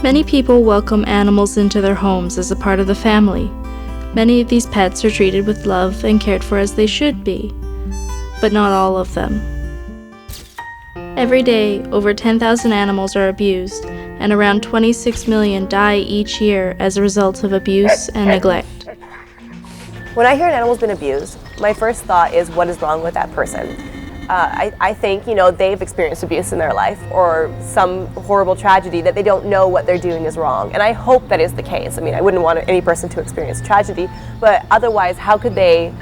Many people welcome animals into their homes as a part of the family. Many of these pets are treated with love and cared for as they should be, but not all of them. Every day, over 10,000 animals are abused, and around 26 million die each year as a result of abuse and neglect. When I hear an animal's been abused, my first thought is, what is wrong with that person? I think, they've experienced abuse in their life or some horrible tragedy that they don't know what they're doing is wrong. And I hope that is the case. I mean, I wouldn't want any person to experience tragedy, but otherwise, how could they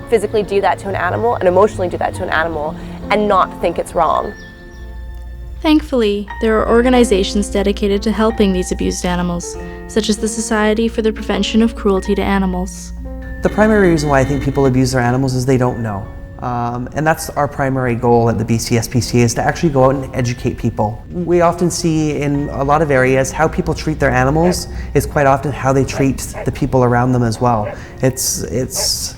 physically do that to an animal and emotionally do that to an animal and not think it's wrong? Thankfully, there are organizations dedicated to helping these abused animals, such as the Society for the Prevention of Cruelty to Animals. The primary reason why I think people abuse their animals is they don't know. And that's our primary goal at the BC SPCA, is to actually go out and educate people. We often see in a lot of areas how people treat their animals is quite often how they treat the people around them as well. It's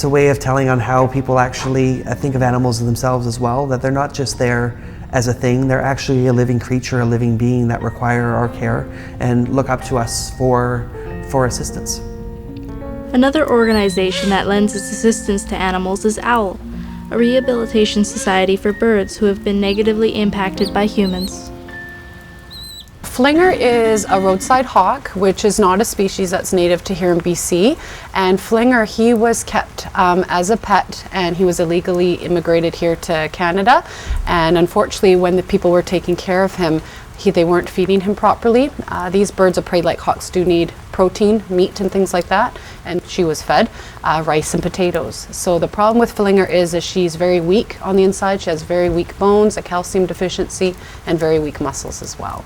a way of telling on how people actually think of animals themselves as well, that they're not just there as a thing, they're actually a living creature, a living being that require our care and look up to us for assistance. Another organization that lends its assistance to animals is OWL, a rehabilitation society for birds who have been negatively impacted by humans. Flinger is a roadside hawk, which is not a species that's native to here in BC. And Flinger, he was kept as a pet, and he was illegally immigrated here to Canada. And unfortunately, when the people were taking care of him, they weren't feeding him properly. These birds of prey like hawks do need protein, meat and things like that, and she was fed rice and potatoes. So the problem with Flinger is she's very weak on the inside. She has very weak bones, a calcium deficiency, and very weak muscles as well.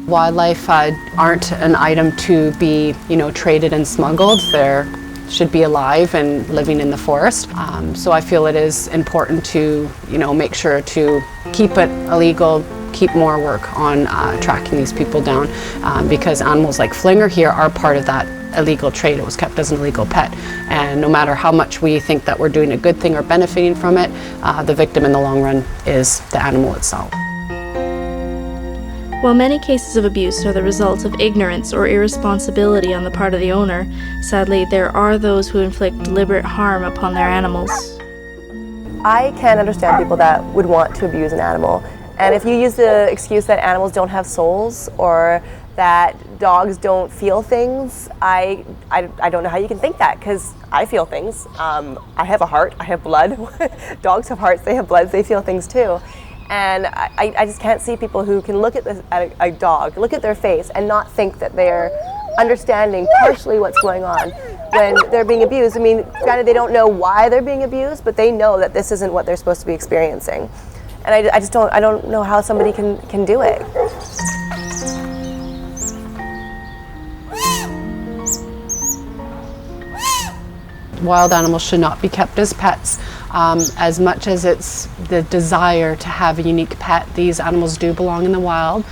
Wildlife aren't an item to be, traded and smuggled. They're should be alive and living in the forest. So I feel it is important to, make sure to keep it illegal, keep more work on tracking these people down, because animals like Flinger here are part of that illegal trade. It was kept as an illegal pet, and no matter how much we think that we're doing a good thing or benefiting from it, the victim in the long run is the animal itself. While many cases of abuse are the result of ignorance or irresponsibility on the part of the owner, sadly, there are those who inflict deliberate harm upon their animals. I can understand people that would want to abuse an animal. And if you use the excuse that animals don't have souls or that dogs don't feel things, I don't know how you can think that, because I feel things. I have a heart, I have blood. Dogs have hearts, they have blood, they feel things too. And I just can't see people who can look at a dog, look at their face, and not think that they're understanding partially what's going on when they're being abused. I mean, granted, they don't know why they're being abused, but they know that this isn't what they're supposed to be experiencing. And I don't know how somebody can do it. Wild animals should not be kept as pets. As much as it's the desire to have a unique pet, these animals do belong in the wild.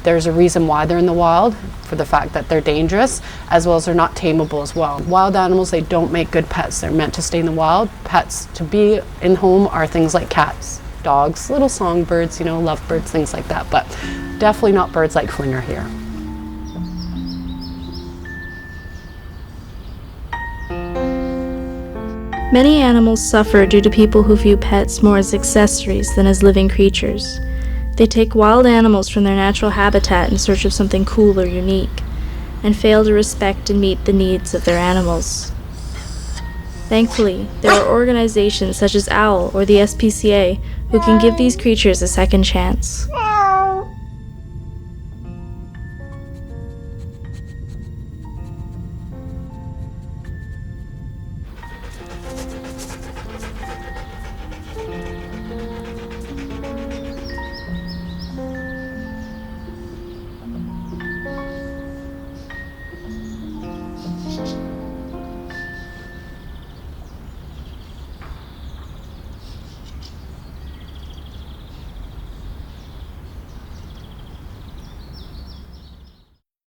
There's a reason why they're in the wild, for the fact that they're dangerous, as well as they're not tameable as well. Wild animals, they don't make good pets. They're meant to stay in the wild. Pets to be in home are things like cats, dogs, little songbirds, lovebirds, things like that, but definitely not birds like Flinger here. Many animals suffer due to people who view pets more as accessories than as living creatures. They take wild animals from their natural habitat in search of something cool or unique, and fail to respect and meet the needs of their animals. Thankfully, there are organizations such as OWL or the SPCA who can give these creatures a second chance.